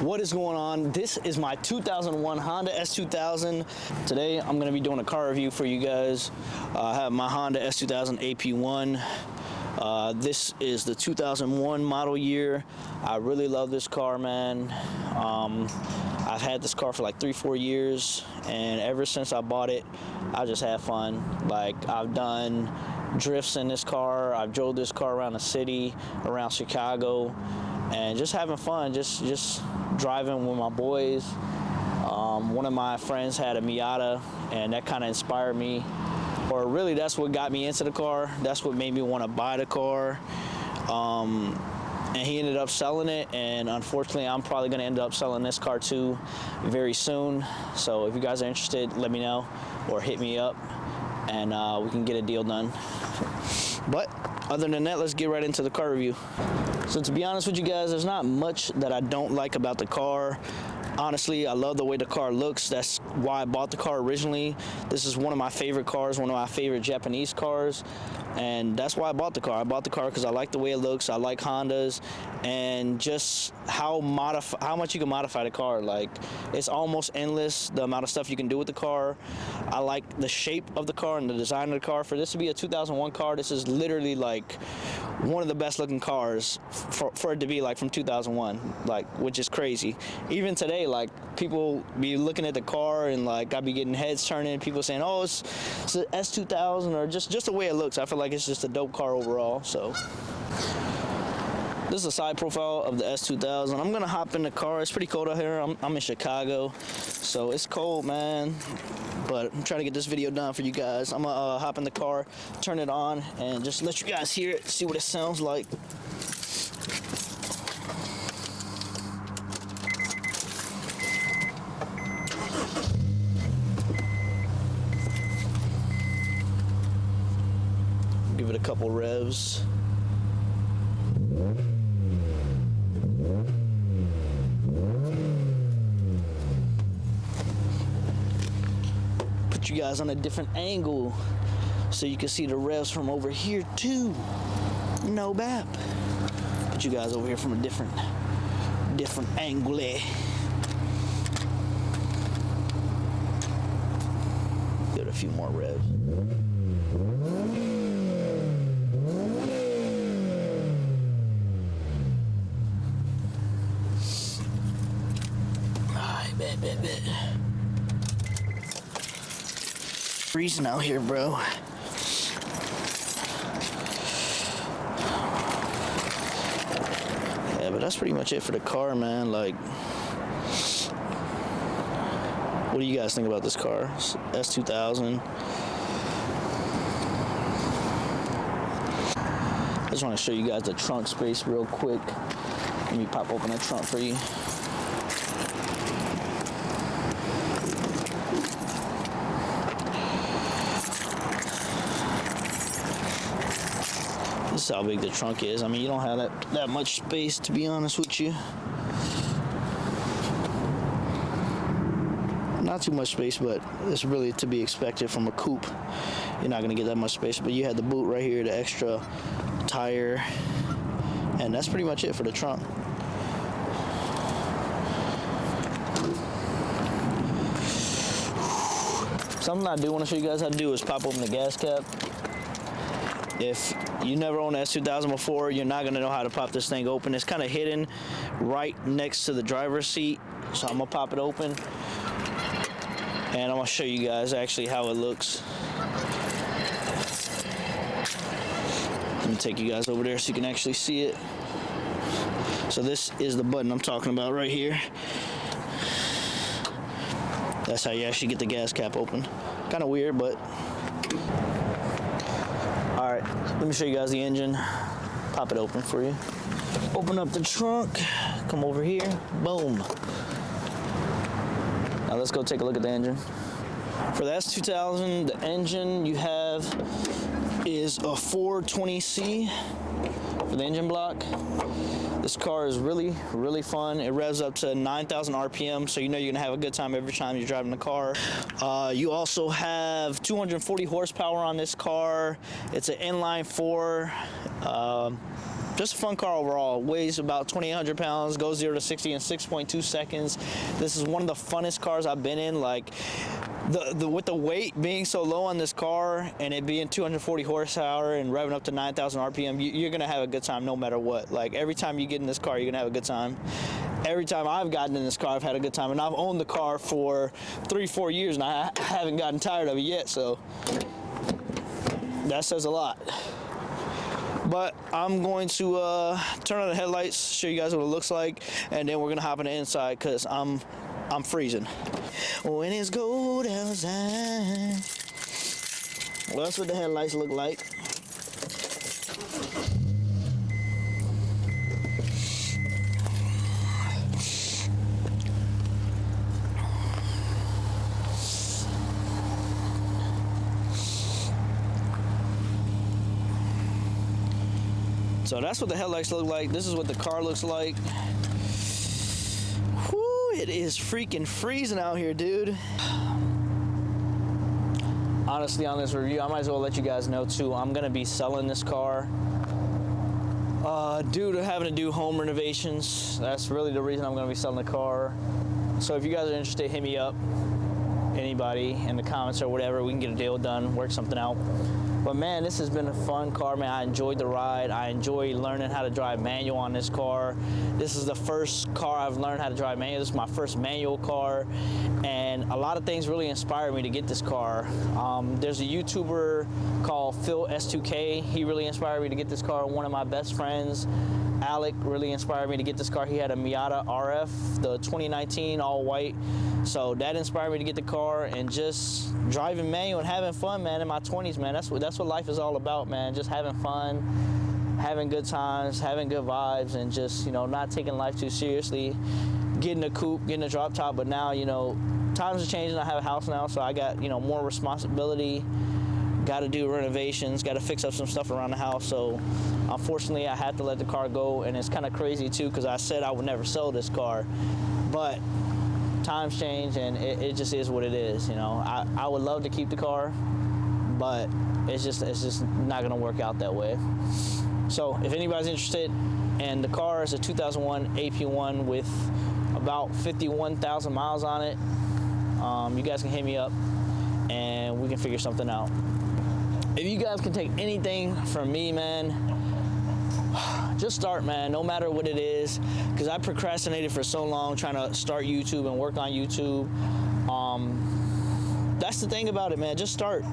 What is going on? This is my 2001 Honda S2000. Today I'm going to be doing a car review for you guys. I have my Honda S2000 AP1. This is the 2001 model year. I really love this car, man. I've had this car for like 3-4 years, and ever since I bought it, I just had fun. Like, I've done drifts in this car. I've drove this car around the city, around Chicago, and just having fun, just driving with my boys. One of my friends had a Miata, and that kind of inspired me, or really that's what got me into the car. That's what made me want to buy the car. And he ended up selling it, and unfortunately I'm probably going to end up selling this car too very soon. So if you guys are interested, let me know or hit me up, and we can get a deal done. But other than that, let's get right into the car review. So to be honest with you guys, there's not much that I don't like about the car. Honestly, I love the way the car looks. That's why I bought the car originally. This is one of my favorite cars, one of my favorite Japanese cars, and that's why I bought the car. I bought the car because I like the way it looks. I like Hondas, and just how much you can modify the car. Like, it's almost endless, the amount of stuff you can do with the car. I like the shape of the car and the design of the car. For this to be a 2001 car, this is literally like one of the best looking cars for it to be like from 2001, like, which is crazy. Even today, like, people be looking at the car and like I be getting heads turning, people saying, oh, it's an S2000, or just the way it looks. I feel like it's just a dope car overall. So this is a side profile of the S2000. I'm gonna hop in the car. It's pretty cold out here. I'm in Chicago, so it's cold, man, but I'm trying to get this video done for you guys. I'm gonna hop in the car, turn it on, and just let you guys hear it, see what it sounds like. Give it a couple revs. Put you guys on a different angle so you can see the revs from over here too. No bap. Put you guys over here from a different angle. Give it a few more revs. Bet. Freezing out here, bro. Yeah, but that's pretty much it for the car, man. Like, what do you guys think about this car? S2000. I just want to show you guys the trunk space real quick. Let me pop open the trunk for you. This is how big the trunk is. I mean, you don't have that much space, to be honest with you. Not too much space, but it's really to be expected from a coupe. You're not gonna get that much space, but you had the boot right here, the extra tire, and that's pretty much it for the trunk. Something I do want to show you guys how to do is pop open the gas cap. If you never owned an S2000 before, you're not gonna know how to pop this thing open. It's kind of hidden right next to the driver's seat, so I'm gonna pop it open, and I'm gonna show you guys actually how it looks. Let me take you guys over there so you can actually see it. So this is the button I'm talking about right here. That's how you actually get the gas cap open. Kind of weird, but all right, let me show you guys the engine. Pop it open for you. Open up the trunk, come over here, boom. Now let's go take a look at the engine. For the S2000, the engine you have is a 420C for the engine block. This car is really, really fun. It revs up to 9,000 RPM, so you know you're gonna have a good time every time you're driving the car. You also have 240 horsepower on this car. It's an inline 4. just a fun car overall. Weighs about 2,800 pounds, goes 0 to 60 in 6.2 seconds. This is one of the funnest cars I've been in. Like, with the weight being so low on this car and it being 240 horsepower and revving up to 9,000 RPM, you're gonna have a good time no matter what. Like, every time you get in this car, you're gonna have a good time. Every time I've gotten in this car, I've had a good time, and I've owned the car for 3-4 years and I haven't gotten tired of it yet, so that says a lot. But I'm going to turn on the headlights, show you guys what it looks like, and then we're gonna hop in the inside because I'm freezing. When it's cold outside. Well, that's what the headlights look like. So that's what the headlights look like. This is what the car looks like. Whew, it is freaking freezing out here, dude. Honestly, on this review, I might as well let you guys know too, I'm gonna be selling this car due to having to do home renovations. That's really the reason I'm gonna be selling the car. So if you guys are interested, hit me up. Anybody in the comments or whatever, we can get a deal done, work something out. But man, this has been a fun car, man. I enjoyed the ride. I enjoy learning how to drive manual on this car. This is the first car I've learned how to drive manual. This is my first manual car, and a lot of things really inspired me to get this car. There's a YouTuber called Phil S2K. He really inspired me to get this car. One of my best friends, Alec, really inspired me to get this car. He had a Miata RF, the 2019 all white. So that inspired me to get the car, and just driving manual and having fun, man, in my 20s, man. That's what life is all about, man. Just having fun, having good times, having good vibes, and just, you know, not taking life too seriously. Getting a coupe, getting a drop top, but now, you know, times are changing. I have a house now, so I got, you know, more responsibility. Got to do renovations, got to fix up some stuff around the house. So unfortunately, I had to let the car go, and it's kind of crazy too, because I said I would never sell this car, but times change, and it just is what it is. You know, I would love to keep the car, but it's just not gonna work out that way. So if anybody's interested, and the car is a 2001 AP1 with about 51,000 miles on it, you guys can hit me up and we can figure something out. If you guys can take anything from me, man, just start, man, no matter what it is, because I procrastinated for so long trying to start YouTube and work on YouTube. That's the thing about it, man. Just start,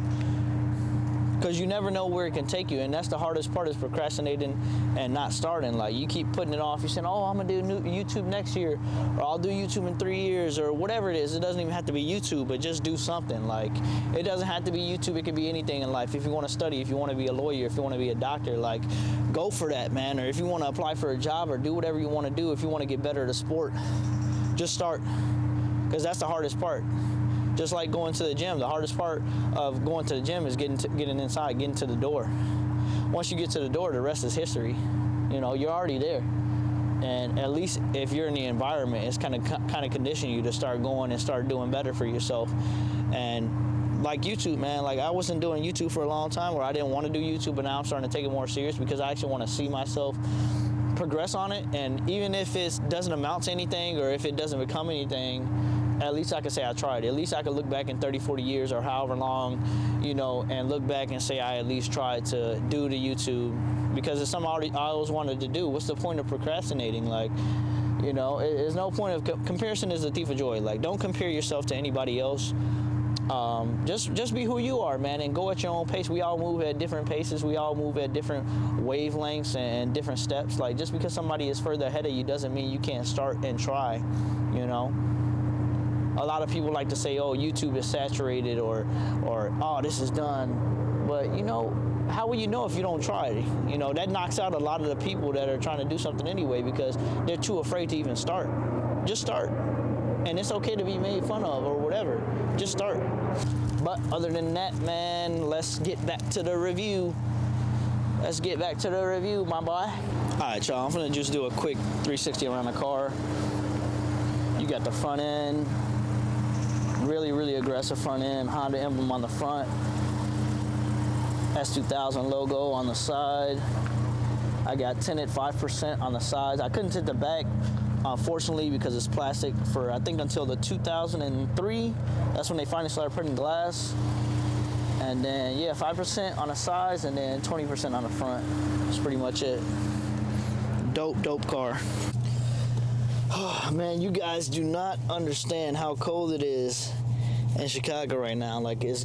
because you never know where it can take you, and that's the hardest part, is procrastinating and not starting. Like, you keep putting it off. You're saying, oh, I'm gonna do YouTube next year, or I'll do YouTube in 3 years, or whatever it is. It doesn't even have to be YouTube, but just do something. Like, it doesn't have to be YouTube. It could be anything in life. If you want to study, if you want to be a lawyer, if you want to be a doctor, like, go for that, man. Or if you want to apply for a job, or do whatever you want to do, if you want to get better at a sport, just start, because that's the hardest part. Just like going to the gym, the hardest part of going to the gym is getting inside, getting to the door. Once you get to the door, the rest is history. You know, you're already there. And at least if you're in the environment, it's kind of condition you to start going and start doing better for yourself. And like YouTube, man, like, I wasn't doing YouTube for a long time, where I didn't want to do YouTube, but now I'm starting to take it more serious, because I actually want to see myself progress on it. And even if it doesn't amount to anything, or if it doesn't become anything, at least I can say I tried. At least I could look back in 30, 40 years, or however long, you know, and look back and say I at least tried to do the YouTube, because it's something I always wanted to do. What's the point of procrastinating? Like, you know, there's no point of comparison is the thief of joy. Like, don't compare yourself to anybody else. Just be who you are, man, and go at your own pace. We all move at different paces. We all move at different wavelengths and different steps. Like, just because somebody is further ahead of you doesn't mean you can't start and try, you know. A lot of people like to say, oh, YouTube is saturated, or oh, this is done. But, you know, how will you know if you don't try? You know, that knocks out a lot of the people that are trying to do something anyway, because they're too afraid to even start. Just start. And it's okay to be made fun of or whatever. Just start. But other than that, man, let's get back to the review. Let's get back to the review, my boy. All right, y'all, I'm gonna just do a quick 360 around the car. You got the front end. Really, really aggressive front end. Honda emblem on the front. S2000 logo on the side. I got tinted 5% on the sides. I couldn't tint the back, unfortunately, because it's plastic for, I think, until the 2003. That's when they finally started putting glass. And then, yeah, 5% on the sides and then 20% on the front. That's pretty much it. Dope car. Oh, man, you guys do not understand how cold it is in Chicago right now. Like, it's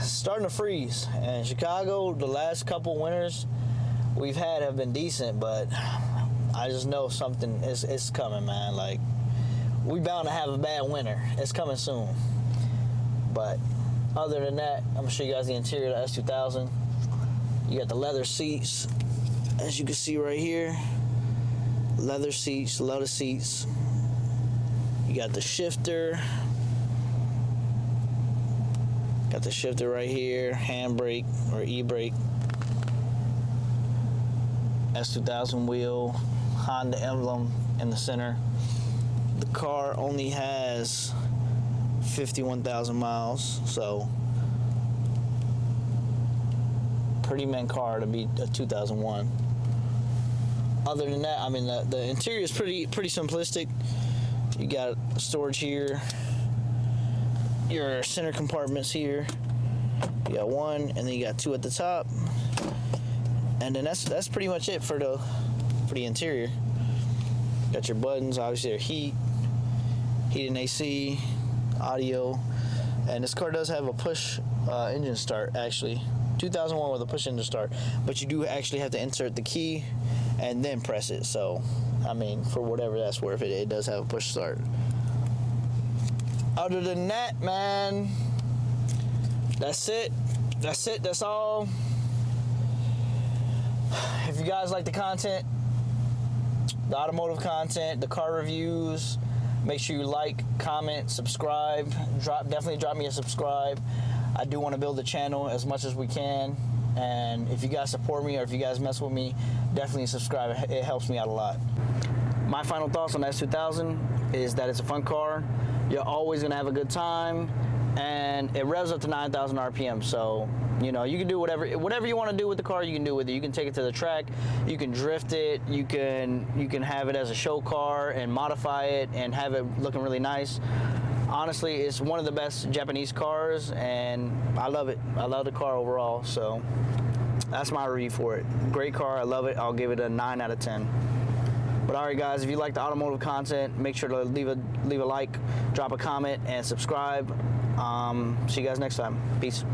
starting to freeze. And Chicago, the last couple winters we've had have been decent, but I just know something is coming, man. Like, we bound to have a bad winter. It's coming soon. But other than that, I'm gonna show you guys the interior of the S2000. You got the leather seats, as you can see right here. Leather seats, leather seats. You got the shifter. Got the shifter right here, handbrake or e-brake. S2000 wheel, Honda emblem in the center. The car only has 51,000 miles, so pretty mint car to be a 2001. Other than that, I mean, the interior is pretty simplistic. You got storage here, your center compartments here. You got one, and then you got two at the top, and then that's pretty much it for the interior. Got your buttons, obviously your heat and AC, audio, and this car does have a push engine start, actually. 2001 with a push engine start, but you do actually have to insert the key and then press it. So, I mean, for whatever that's worth, it does have a push start. Other than that, man, that's it. That's all. If you guys like the content, the automotive content, the car reviews, make sure you like, comment, subscribe. Definitely drop me a subscribe. I do want to build the channel as much as we can. And if you guys support me or if you guys mess with me, definitely subscribe. It helps me out a lot. My final thoughts on the S2000 is that it's a fun car. You're always going to have a good time. And it revs up to 9,000 RPM. So, you know, you can do whatever you want to do with the car, you can do with it. You can take it to the track, you can drift it, you can have it as a show car and modify it and have it looking really nice. Honestly, it's one of the best Japanese cars, and I love it. I love the car overall, so that's my review for it. Great car, I love it. I'll give it a 9 out of 10. But all right, guys, if you like the automotive content, make sure to leave a like, drop a comment, and subscribe. See you guys next time. Peace.